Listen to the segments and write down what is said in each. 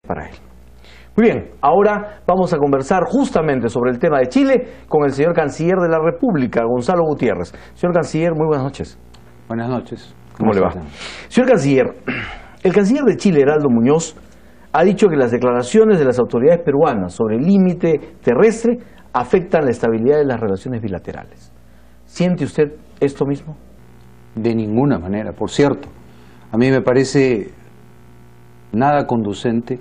para él. Muy bien, ahora vamos a conversar justamente sobre el tema de Chile con el señor Canciller de la República, Gonzalo Gutiérrez. Señor Canciller, muy buenas noches. Buenas noches. ¿Cómo le va? Señor Canciller, el Canciller de Chile, Heraldo Muñoz, ha dicho que las declaraciones de las autoridades peruanas sobre el límite terrestre afectan la estabilidad de las relaciones bilaterales. ¿Siente usted esto mismo? De ninguna manera. Por cierto, a mí me parece nada conducente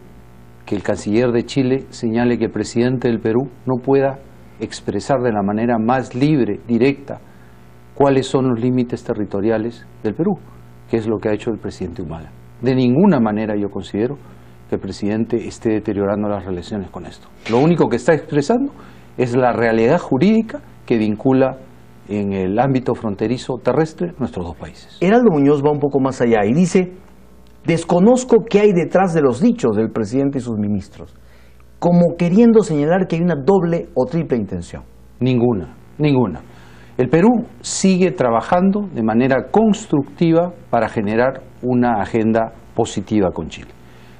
que el canciller de Chile señale que el presidente del Perú no pueda expresar de la manera más libre, directa, cuáles son los límites territoriales del Perú, que es lo que ha hecho el presidente Humala. De ninguna manera yo considero que el presidente esté deteriorando las relaciones con esto. Lo único que está expresando es la realidad jurídica que vincula en el ámbito fronterizo terrestre nuestros dos países. Heraldo Muñoz va un poco más allá y dice: desconozco qué hay detrás de los dichos del presidente y sus ministros, como queriendo señalar que hay una doble o triple intención. Ninguna. El Perú sigue trabajando de manera constructiva para generar una agenda positiva con Chile.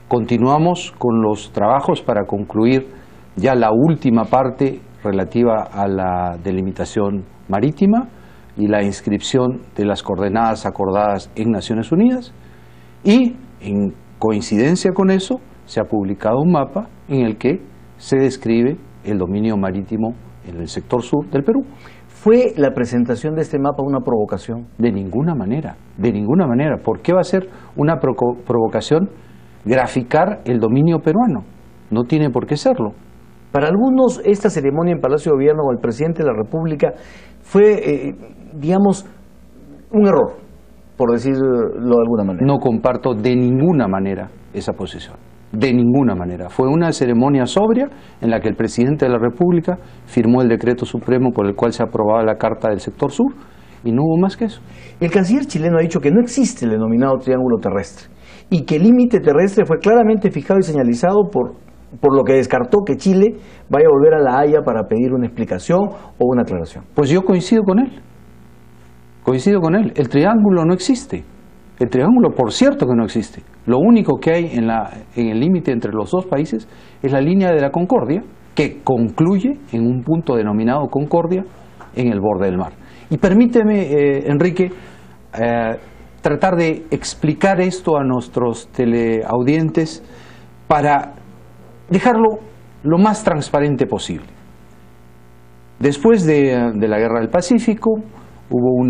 Continuamos con los trabajos para concluir ya la última parte relativa a la delimitación marítima y la inscripción de las coordenadas acordadas en Naciones Unidas, y en coincidencia con eso se ha publicado un mapa en el que se describe el dominio marítimo en el sector sur del Perú. ¿Fue la presentación de este mapa una provocación? De ninguna manera, de ninguna manera. ¿Por qué va a ser una provocación graficar el dominio peruano? No tiene por qué serlo. Para algunos, esta ceremonia en Palacio de Gobierno con el presidente de la República fue, digamos, un error, por decirlo de alguna manera. No comparto de ninguna manera esa posición. De ninguna manera. Fue una ceremonia sobria en la que el presidente de la República firmó el decreto supremo por el cual se aprobaba la Carta del Sector Sur y no hubo más que eso. El canciller chileno ha dicho que no existe el denominado triángulo terrestre y que el límite terrestre fue claramente fijado y señalizado por lo que descartó que Chile vaya a volver a La Haya para pedir una explicación o una aclaración. Pues yo coincido con él. El triángulo no existe. El triángulo, por cierto que no existe. Lo único que hay en el límite entre los dos países es la línea de la Concordia, que concluye en un punto denominado Concordia en el borde del mar. Y permíteme, Enrique, tratar de explicar esto a nuestros teleaudientes para dejarlo lo más transparente posible. Después de la Guerra del Pacífico hubo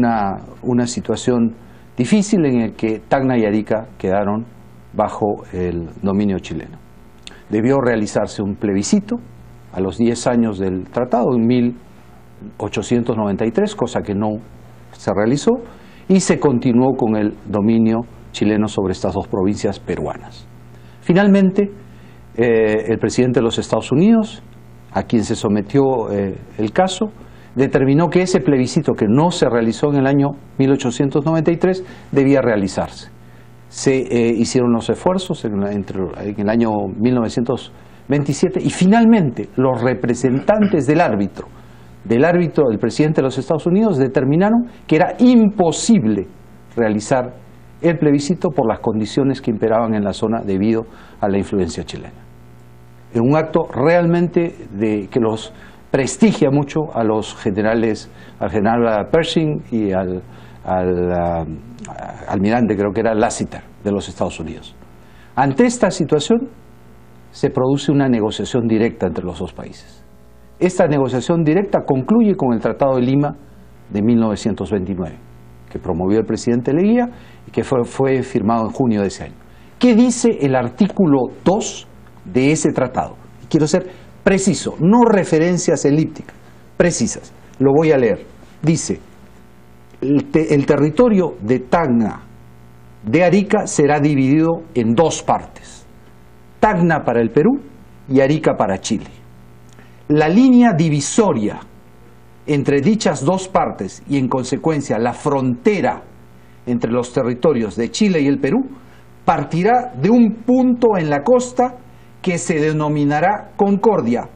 una situación difícil en el que Tacna y Arica quedaron bajo el dominio chileno. Debió realizarse un plebiscito a los 10 años del tratado, en 1893, cosa que no se realizó, y se continuó con el dominio chileno sobre estas dos provincias peruanas. Finalmente, el presidente de los Estados Unidos, a quien se sometió el caso, determinó que ese plebiscito, que no se realizó en el año 1893, debía realizarse. Se hicieron los esfuerzos en el año 1927 y finalmente los representantes del presidente de los Estados Unidos, determinaron que era imposible realizar el plebiscito por las condiciones que imperaban en la zona debido a la influencia chilena. En un acto realmente que los prestigia mucho a los generales, al general Pershing y al almirante, creo que era Lassiter, de los Estados Unidos. Ante esta situación se produce una negociación directa entre los dos países. Esta negociación directa concluye con el Tratado de Lima de 1929, que promovió el presidente Leguía y que fue firmado en junio de ese año. ¿Qué dice el artículo 2 de ese tratado? Quiero ser preciso, no referencias elípticas, precisas. Lo voy a leer. Dice: el territorio de Tacna de Arica será dividido en dos partes: Tacna para el Perú y Arica para Chile. La línea divisoria entre dichas dos partes y en consecuencia la frontera entre los territorios de Chile y el Perú partirá de un punto en la costa que se denominará Concordia,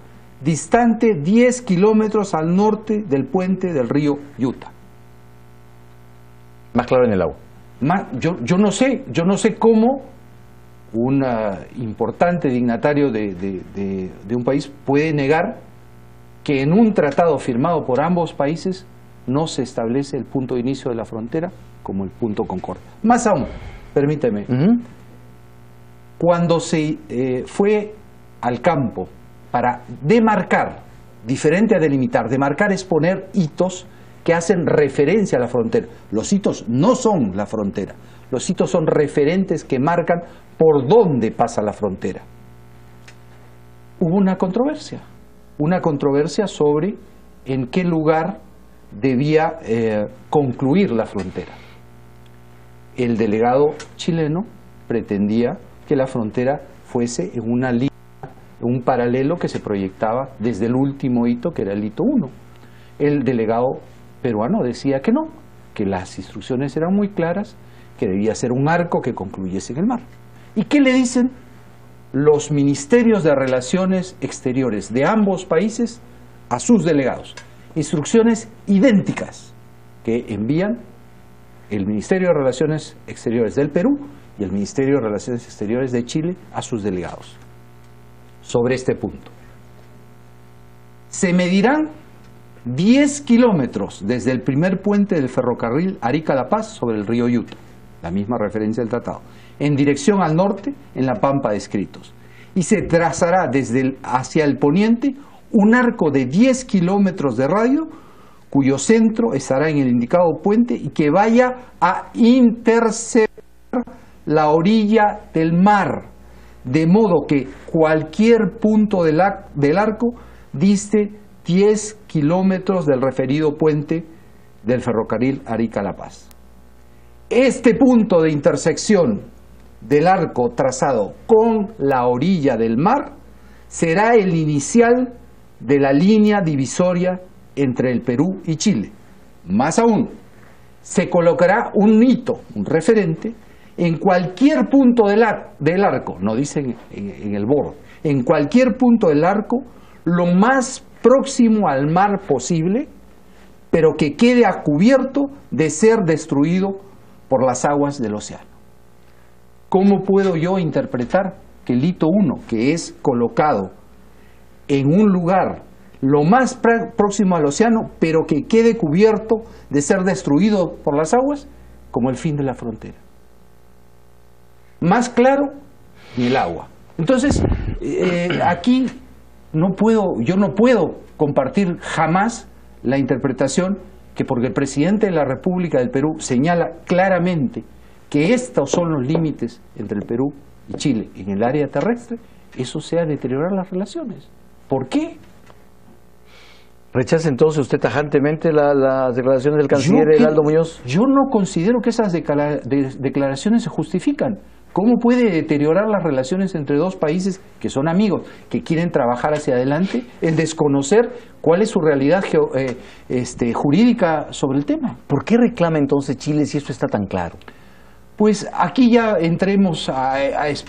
distante 10 kilómetros al norte del puente del río Utah. Más claro en el agua. Yo no sé cómo un importante dignatario de un país puede negar que en un tratado firmado por ambos países no se establece el punto de inicio de la frontera como el punto concordia. Más aún, permíteme, cuando se fue al campo para demarcar, diferente a delimitar, demarcar es poner hitos que hacen referencia a la frontera. Los hitos no son la frontera, los hitos son referentes que marcan por dónde pasa la frontera. Hubo una controversia sobre en qué lugar debía concluir la frontera. El delegado chileno pretendía que la frontera fuese en una línea, un paralelo que se proyectaba desde el último hito, que era el hito 1. El delegado peruano decía que no, que las instrucciones eran muy claras, que debía ser un arco que concluyese en el mar. ¿Y qué le dicen los ministerios de Relaciones Exteriores de ambos países a sus delegados? Instrucciones idénticas que envían el Ministerio de Relaciones Exteriores del Perú y el Ministerio de Relaciones Exteriores de Chile a sus delegados sobre este punto. Se medirán 10 kilómetros desde el primer puente del ferrocarril Arica-La Paz sobre el río Yuta, la misma referencia del tratado, en dirección al norte en la Pampa de Escritos, y se trazará hacia el poniente un arco de 10 kilómetros de radio cuyo centro estará en el indicado puente y que vaya a interceptar la orilla del mar, de modo que cualquier punto del arco diste 10 kilómetros del referido puente del ferrocarril Arica-La Paz. Este punto de intersección del arco trazado con la orilla del mar será el inicial de la línea divisoria entre el Perú y Chile. Más aún, se colocará un hito, un referente, en cualquier punto del arco, no dicen en el borde, en cualquier punto del arco, lo más próximo al mar posible, pero que quede a cubierto de ser destruido por las aguas del océano. ¿Cómo puedo yo interpretar que el hito 1, que es colocado en un lugar lo más próximo al océano, pero que quede cubierto de ser destruido por las aguas, como el fin de la frontera? Más claro, ni el agua. Entonces, aquí yo no puedo compartir jamás la interpretación que porque el presidente de la República del Perú señala claramente que estos son los límites entre el Perú y Chile en el área terrestre, eso sea deteriorar las relaciones. ¿Por qué? ¿Rechaza entonces usted tajantemente las declaraciones del canciller Heraldo Muñoz? Yo no considero que esas declaraciones se justifican. ¿Cómo puede deteriorar las relaciones entre dos países que son amigos, que quieren trabajar hacia adelante, el desconocer cuál es su realidad jurídica sobre el tema? ¿Por qué reclama entonces Chile si esto está tan claro? Pues aquí ya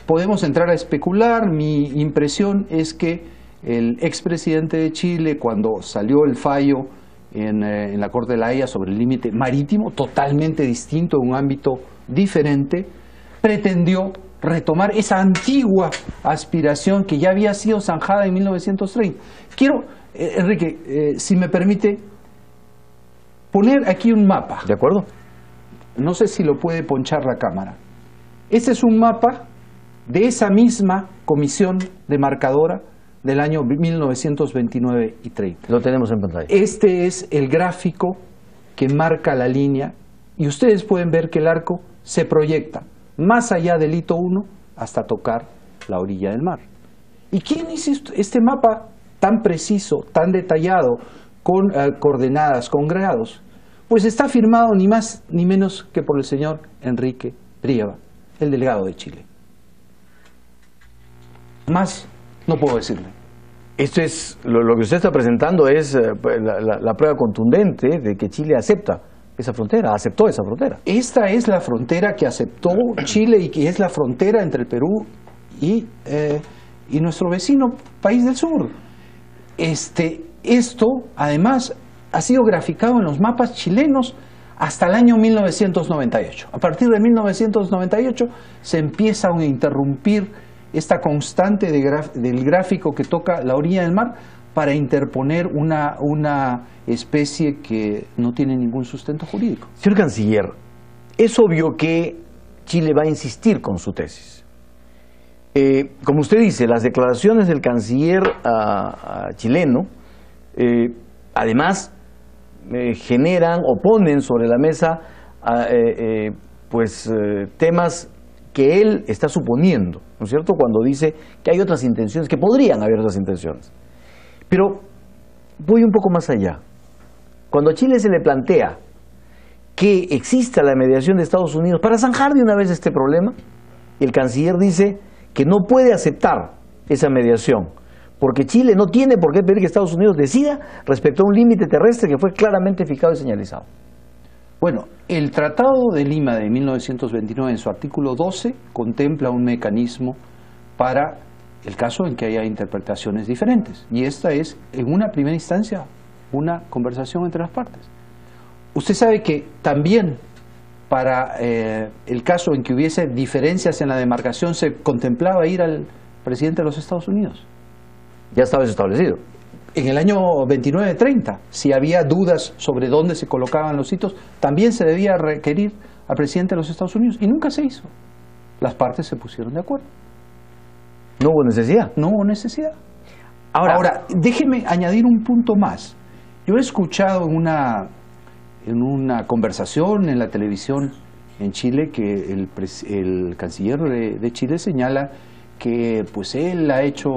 podemos entrar a especular. Mi impresión es que el expresidente de Chile, cuando salió el fallo en la Corte de la Haya sobre el límite marítimo, totalmente distinto, en un ámbito diferente, pretendió retomar esa antigua aspiración que ya había sido zanjada en 1930. Quiero, Enrique, si me permite, poner aquí un mapa. ¿De acuerdo? No sé si lo puede ponchar la cámara. Este es un mapa de esa misma comisión demarcadora del año 1929 y 30. Lo tenemos en pantalla. Este es el gráfico que marca la línea y ustedes pueden ver que el arco se proyecta más allá del hito 1 hasta tocar la orilla del mar. ¿Y quién hizo este mapa tan preciso, tan detallado, con coordenadas, con grados? Pues está firmado ni más ni menos que por el señor Enrique Brieva, el delegado de Chile. Más no puedo decirle. Esto es, lo que usted está presentando es la prueba contundente de que Chile aceptó esa frontera. Esta es la frontera que aceptó Chile y que es la frontera entre el Perú y nuestro vecino país del sur. Esto, además, ha sido graficado en los mapas chilenos hasta el año 1998. A partir de 1998 se empieza a interrumpir esta constante del gráfico que toca la orilla del mar para interponer una especie que no tiene ningún sustento jurídico. Señor Canciller, es obvio que Chile va a insistir con su tesis. Como usted dice, las declaraciones del canciller chileno, además, generan o ponen sobre la mesa temas que él está suponiendo, ¿no es cierto?, cuando dice que hay otras intenciones, que podrían haber otras intenciones. Pero voy un poco más allá. Cuando a Chile se le plantea que exista la mediación de Estados Unidos para zanjar de una vez este problema, el canciller dice que no puede aceptar esa mediación, porque Chile no tiene por qué pedir que Estados Unidos decida respecto a un límite terrestre que fue claramente fijado y señalizado. Bueno, el Tratado de Lima de 1929 en su artículo 12 contempla un mecanismo para el caso en que haya interpretaciones diferentes, y esta es, en una primera instancia, una conversación entre las partes. Usted sabe que también para el caso en que hubiese diferencias en la demarcación se contemplaba ir al presidente de los Estados Unidos. Ya estaba eso establecido. En el año 29-30, si había dudas sobre dónde se colocaban los sitios, también se debía requerir al presidente de los Estados Unidos, y nunca se hizo. Las partes se pusieron de acuerdo. ¿No hubo necesidad? No hubo necesidad. Ahora, déjeme añadir un punto más. Yo he escuchado en una conversación en la televisión en Chile que el canciller de Chile señala que pues él ha hecho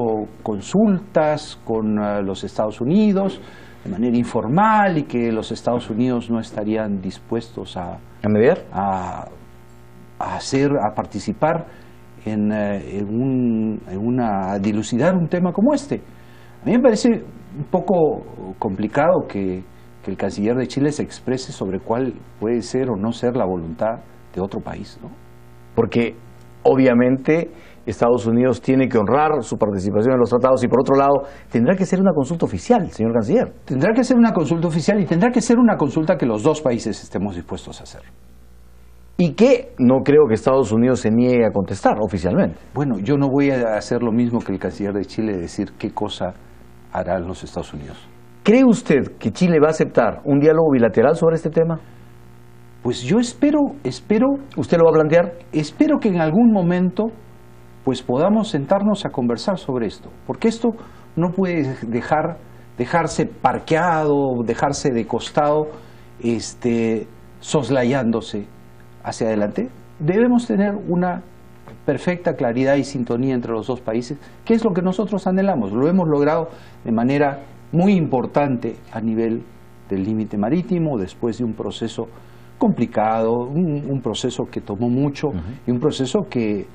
consultas con los Estados Unidos de manera informal y que los Estados Unidos no estarían dispuestos a mediar, a participar en dilucidar un tema como este. A mí me parece un poco complicado que el canciller de Chile se exprese sobre cuál puede ser o no ser la voluntad de otro país, ¿no? Porque obviamente Estados Unidos tiene que honrar su participación en los tratados y por otro lado tendrá que ser una consulta oficial, señor canciller. Tendrá que ser una consulta oficial y tendrá que ser una consulta que los dos países estemos dispuestos a hacer. Y que no creo que Estados Unidos se niegue a contestar oficialmente. Bueno, yo no voy a hacer lo mismo que el canciller de Chile, decir qué cosa harán los Estados Unidos. ¿Cree usted que Chile va a aceptar un diálogo bilateral sobre este tema? Pues yo espero... ¿Usted lo va a plantear? Espero que en algún momento pues podamos sentarnos a conversar sobre esto, porque esto no puede dejarse parqueado, dejarse de costado, soslayándose hacia adelante. Debemos tener una perfecta claridad y sintonía entre los dos países, que es lo que nosotros anhelamos. Lo hemos logrado de manera muy importante a nivel del límite marítimo, después de un proceso complicado, un proceso que tomó mucho y un proceso que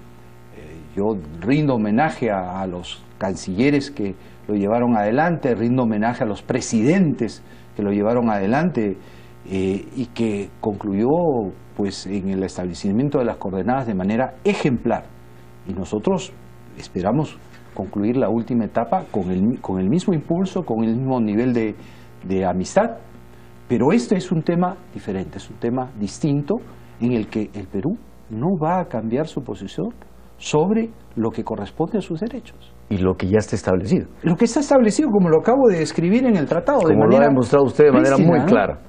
yo rindo homenaje a los cancilleres que lo llevaron adelante, rindo homenaje a los presidentes que lo llevaron adelante y que concluyó pues en el establecimiento de las coordenadas de manera ejemplar. Y nosotros esperamos concluir la última etapa con el mismo impulso, con el mismo nivel de amistad, pero este es un tema diferente, es un tema distinto en el que el Perú no va a cambiar su posición sobre lo que corresponde a sus derechos. Y lo que ya está establecido. Lo que está establecido, como lo acabo de describir en el tratado. Como lo ha demostrado usted de manera muy clara.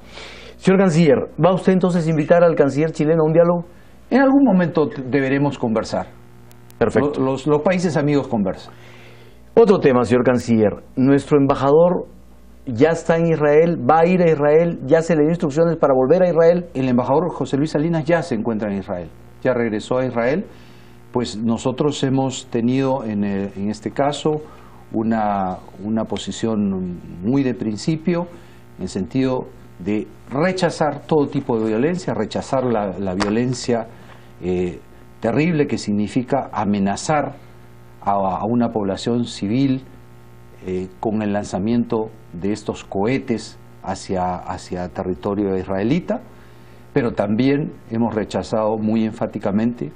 Señor canciller, ¿va usted entonces a invitar al canciller chileno a un diálogo? En algún momento deberemos conversar. Perfecto. Los países amigos conversan. Otro tema, señor canciller. Nuestro embajador ya está en Israel, va a ir a Israel, ya se le dio instrucciones para volver a Israel. El embajador José Luis Salinas ya se encuentra en Israel, ya regresó a Israel. Pues nosotros hemos tenido en este caso una posición muy de principio, en el sentido de rechazar todo tipo de violencia, rechazar la violencia terrible que significa amenazar a una población civil con el lanzamiento de estos cohetes hacia territorio israelita, pero también hemos rechazado muy enfáticamente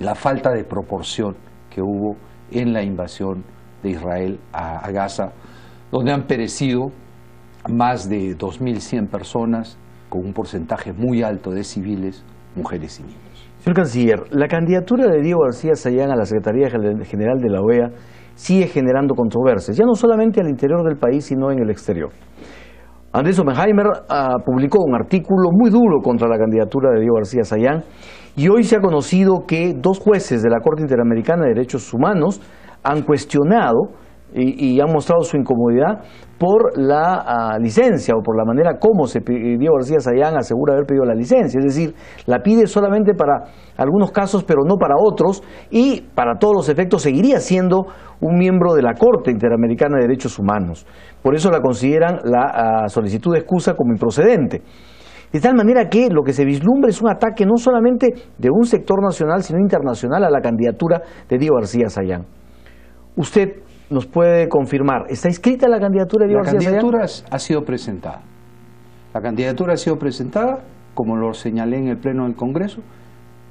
la falta de proporción que hubo en la invasión de Israel a Gaza, donde han perecido más de 2.100 personas, con un porcentaje muy alto de civiles, mujeres y niños. Señor Canciller, la candidatura de Diego García Sayán a la Secretaría General de la OEA sigue generando controversias, ya no solamente al interior del país, sino en el exterior. Andrés Oppenheimer publicó un artículo muy duro contra la candidatura de Diego García Sayán y hoy se ha conocido que 2 jueces de la Corte Interamericana de Derechos Humanos han cuestionado y han mostrado su incomodidad por la licencia o por la manera como Diego García Sayán asegura haber pedido la licencia, es decir, la pide solamente para algunos casos pero no para otros, y para todos los efectos seguiría siendo un miembro de la Corte Interamericana de Derechos Humanos. Por eso la consideran la solicitud de excusa como improcedente. De tal manera que lo que se vislumbra es un ataque no solamente de un sector nacional sino internacional a la candidatura de Diego García Sayán. Usted nos puede confirmar, ¿está inscrita la candidatura de Diego García Sayán? La candidatura ha sido presentada. La candidatura ha sido presentada, como lo señalé en el Pleno del Congreso,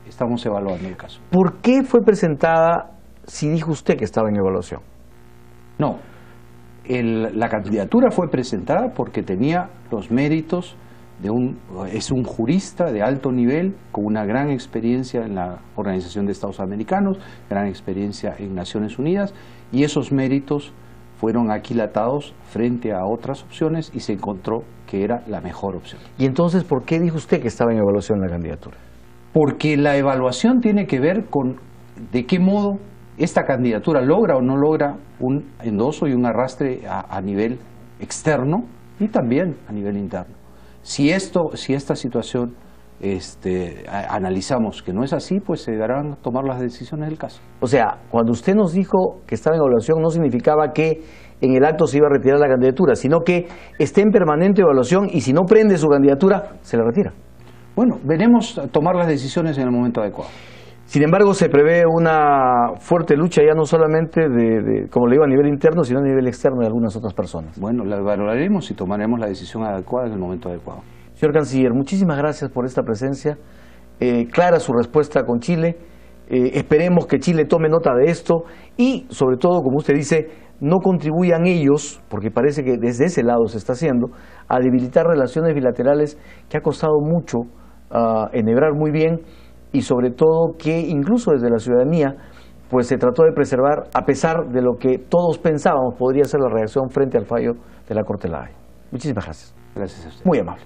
estamos evaluando el caso. ¿Por qué fue presentada si dijo usted que estaba en evaluación? No, la candidatura fue presentada porque tenía los méritos es un jurista de alto nivel con una gran experiencia en la Organización de Estados Americanos, gran experiencia en Naciones Unidas, y esos méritos fueron aquilatados frente a otras opciones y se encontró que era la mejor opción. ¿Y entonces por qué dijo usted que estaba en evaluación la candidatura? Porque la evaluación tiene que ver con de qué modo esta candidatura logra o no logra un endoso y un arrastre a nivel externo y también a nivel interno. Si esta situación analizamos que no es así, pues se darán a tomar las decisiones del caso. O sea, cuando usted nos dijo que estaba en evaluación no significaba que en el acto se iba a retirar la candidatura, sino que esté en permanente evaluación y si no prende su candidatura, se la retira. Bueno, veremos tomar las decisiones en el momento adecuado. Sin embargo, se prevé una fuerte lucha ya no solamente como le digo, a nivel interno, sino a nivel externo de algunas otras personas. Bueno, la valoraremos y tomaremos la decisión adecuada en el momento adecuado. Señor Canciller, muchísimas gracias por esta presencia. Clara su respuesta con Chile. Esperemos que Chile tome nota de esto y, sobre todo, como usted dice, no contribuyan ellos, porque parece que desde ese lado se está haciendo, a debilitar relaciones bilaterales que ha costado mucho enhebrar muy bien, y sobre todo que incluso desde la ciudadanía pues se trató de preservar a pesar de lo que todos pensábamos podría ser la reacción frente al fallo de la Corte de la Haya. Muchísimas gracias. Gracias a usted. Muy amable.